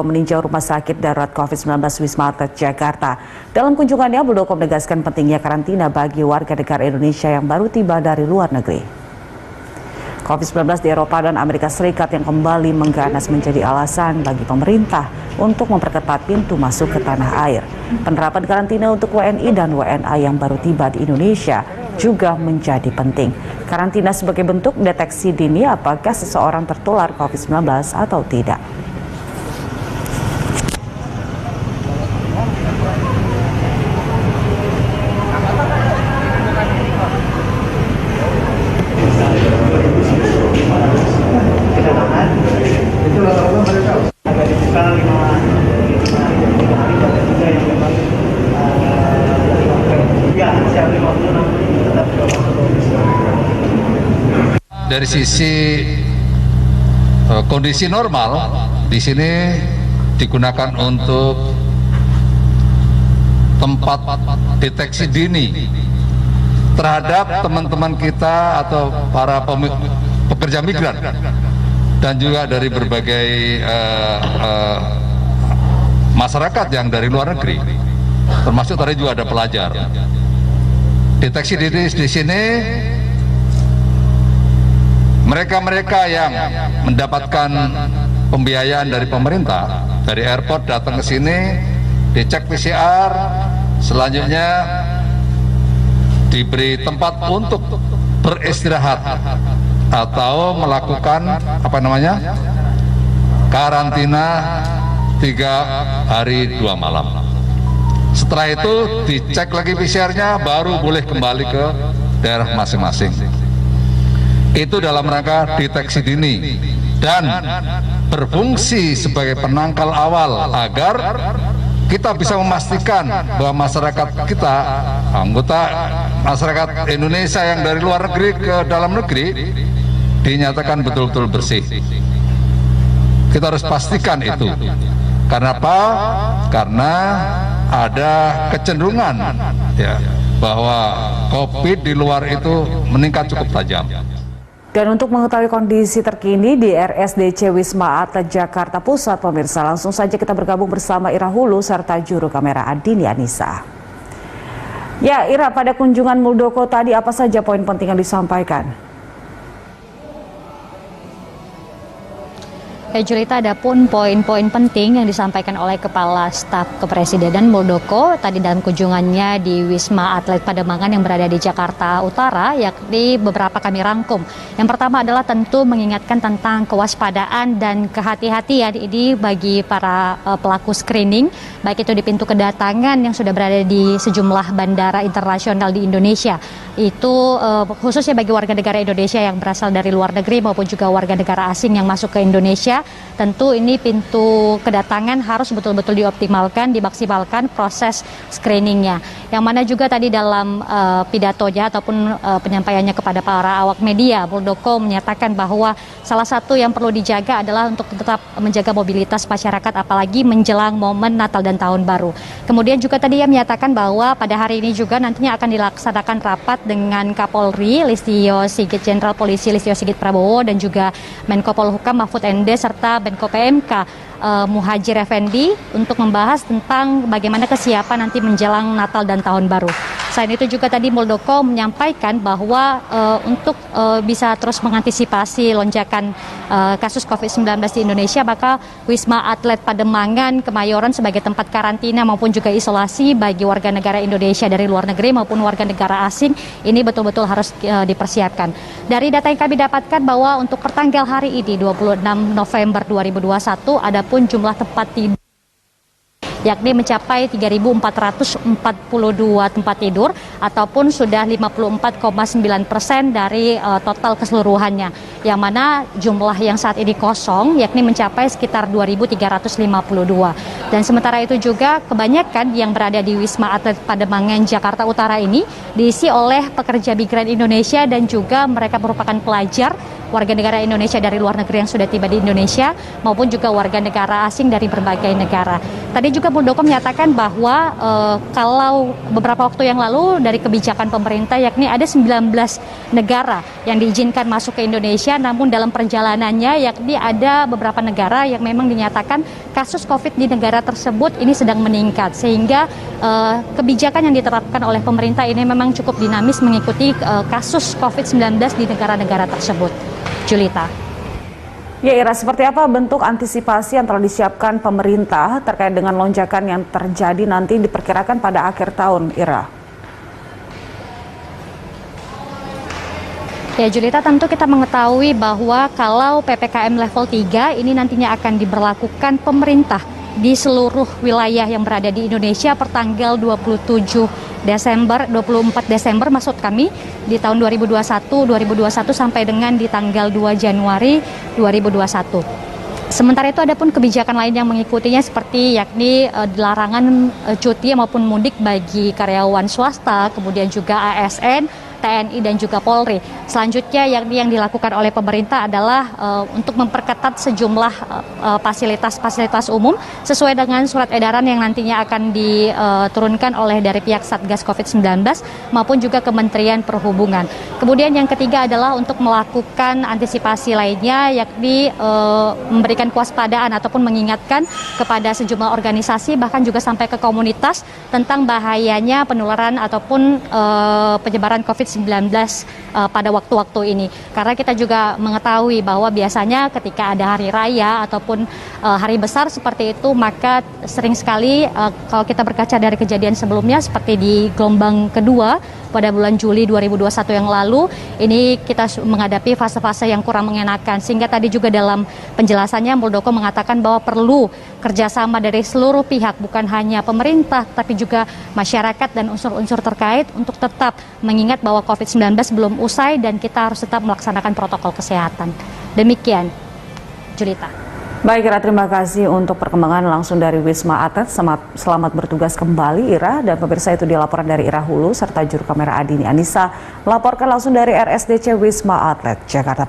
meninjau Rumah Sakit Darurat COVID-19 Wisma Atlet Jakarta. Dalam kunjungannya, Muldoko menegaskan pentingnya karantina bagi warga negara Indonesia yang baru tiba dari luar negeri. COVID-19 di Eropa dan Amerika Serikat yang kembali mengganas menjadi alasan bagi pemerintah untuk memperketat pintu masuk ke tanah air. Penerapan karantina untuk WNI dan WNA yang baru tiba di Indonesia juga menjadi penting. Karantina sebagai bentuk deteksi dini apakah seseorang tertular COVID-19 atau tidak. Dari sisi kondisi normal, di sini digunakan untuk tempat deteksi dini terhadap teman-teman kita atau para pekerja migran dan juga dari berbagai masyarakat yang dari luar negeri, termasuk tadi juga ada pelajar. Deteksi dini di sini mereka-mereka yang mendapatkan pembiayaan dari pemerintah, dari airport datang ke sini, dicek PCR, selanjutnya diberi tempat untuk beristirahat atau melakukan karantina 3 hari 2 malam. Setelah itu dicek lagi PCR-nya, baru boleh kembali ke daerah masing-masing. Itu dalam rangka deteksi dini dan berfungsi sebagai penangkal awal agar kita bisa memastikan bahwa masyarakat kita, anggota masyarakat Indonesia yang dari luar negeri ke dalam negeri dinyatakan betul-betul bersih. Kita harus pastikan itu. Karena apa? Karena ada kecenderungan ya bahwa COVID di luar itu meningkat cukup tajam. Dan untuk mengetahui kondisi terkini di RSDC Wisma Atlet Jakarta Pusat, pemirsa, langsung saja kita bergabung bersama Ira Hulu serta juru kamera Adini Anissa. Ya, Ira, pada kunjungan Muldoko tadi apa saja poin penting yang disampaikan? Ya, Julita, ada pun poin-poin penting yang disampaikan oleh Kepala Staf Kepresidenan Muldoko tadi dalam kunjungannya di Wisma Atlet Pademangan yang berada di Jakarta Utara, yakni beberapa kami rangkum. Yang pertama adalah tentu mengingatkan tentang kewaspadaan dan kehati-hatian ini bagi para pelaku screening, baik itu di pintu kedatangan yang sudah berada di sejumlah bandara internasional di Indonesia. Itu khususnya bagi warga negara Indonesia yang berasal dari luar negeri maupun juga warga negara asing yang masuk ke Indonesia. Tentu ini pintu kedatangan harus betul-betul dioptimalkan, dimaksimalkan proses screeningnya. Yang mana juga tadi dalam pidatonya ataupun penyampaiannya kepada para awak media, Muldoko menyatakan bahwa salah satu yang perlu dijaga adalah untuk tetap menjaga mobilitas masyarakat apalagi menjelang momen Natal dan Tahun Baru. Kemudian juga tadi ia menyatakan bahwa pada hari ini juga nantinya akan dilaksanakan rapat dengan Kapolri Listio Sigit, Jenderal Polisi Listio Sigit Prabowo, dan juga Menko Polhukam Mahfud MD serta Menko PMK Muhadjir Effendi untuk membahas tentang bagaimana kesiapan nanti menjelang Natal dan Tahun Baru. Selain itu juga tadi Muldoko menyampaikan bahwa untuk bisa terus mengantisipasi lonjakan kasus COVID-19 di Indonesia, maka Wisma Atlet Pademangan Kemayoran sebagai tempat karantina maupun juga isolasi bagi warga negara Indonesia dari luar negeri maupun warga negara asing ini betul-betul harus dipersiapkan. Dari data yang kami dapatkan bahwa untuk pertanggal hari ini 26 November 2021 ada pun jumlah tempat tidur yakni mencapai 3.442 tempat tidur ataupun sudah 54,9% dari total keseluruhannya, yang mana jumlah yang saat ini kosong yakni mencapai sekitar 2.352. Dan sementara itu juga kebanyakan yang berada di Wisma Atlet Pademangan Jakarta Utara ini diisi oleh pekerja migran Indonesia dan juga mereka merupakan pelajar warga negara Indonesia dari luar negeri yang sudah tiba di Indonesia maupun juga warga negara asing dari berbagai negara. Tadi juga Muldoko menyatakan bahwa kalau beberapa waktu yang lalu dari kebijakan pemerintah yakni ada 19 negara yang diizinkan masuk ke Indonesia, namun dalam perjalanannya yakni ada beberapa negara yang memang dinyatakan kasus COVID di negara tersebut ini sedang meningkat, sehingga kebijakan yang diterapkan oleh pemerintah ini memang cukup dinamis mengikuti kasus COVID-19 di negara-negara tersebut. Julita. Ya Ira, seperti apa bentuk antisipasi yang telah disiapkan pemerintah terkait dengan lonjakan yang terjadi nanti diperkirakan pada akhir tahun, Ira? Ya Julita, tentu kita mengetahui bahwa kalau PPKM level 3 ini nantinya akan diberlakukan pemerintah di seluruh wilayah yang berada di Indonesia per tanggal 24 Desember maksud kami di tahun 2021 sampai dengan di tanggal 2 Januari 2021. Sementara itu ada pun kebijakan lain yang mengikutinya seperti yakni larangan cuti maupun mudik bagi karyawan swasta, kemudian juga ASN, TNI dan juga Polri. Selanjutnya yang dilakukan oleh pemerintah adalah untuk memperketat sejumlah fasilitas umum sesuai dengan surat edaran yang nantinya akan diturunkan oleh dari pihak Satgas COVID-19 maupun juga Kementerian Perhubungan. Kemudian yang ketiga adalah untuk melakukan antisipasi lainnya yakni memberikan kewaspadaan ataupun mengingatkan kepada sejumlah organisasi bahkan juga sampai ke komunitas tentang bahayanya penularan ataupun penyebaran COVID-19 pada waktu-waktu ini. Karena kita juga mengetahui bahwa biasanya ketika ada hari raya ataupun hari besar seperti itu, maka sering sekali kalau kita berkaca dari kejadian sebelumnya seperti di gelombang kedua pada bulan Juli 2021 yang lalu, ini kita menghadapi fase-fase yang kurang mengenakan. Sehingga tadi juga dalam penjelasannya Muldoko mengatakan bahwa perlu kerjasama dari seluruh pihak, bukan hanya pemerintah, tapi juga masyarakat dan unsur-unsur terkait untuk tetap mengingat bahwa COVID-19 belum usai dan kita harus tetap melaksanakan protokol kesehatan. Demikian, Julita. Baik Ira, terima kasih untuk perkembangan langsung dari Wisma Atlet. Selamat bertugas kembali Ira, dan pemirsa itu dia laporan dari Ira Hulu serta juru kamera Adini Anissa melaporkan langsung dari RSDC Wisma Atlet Jakarta Pusat.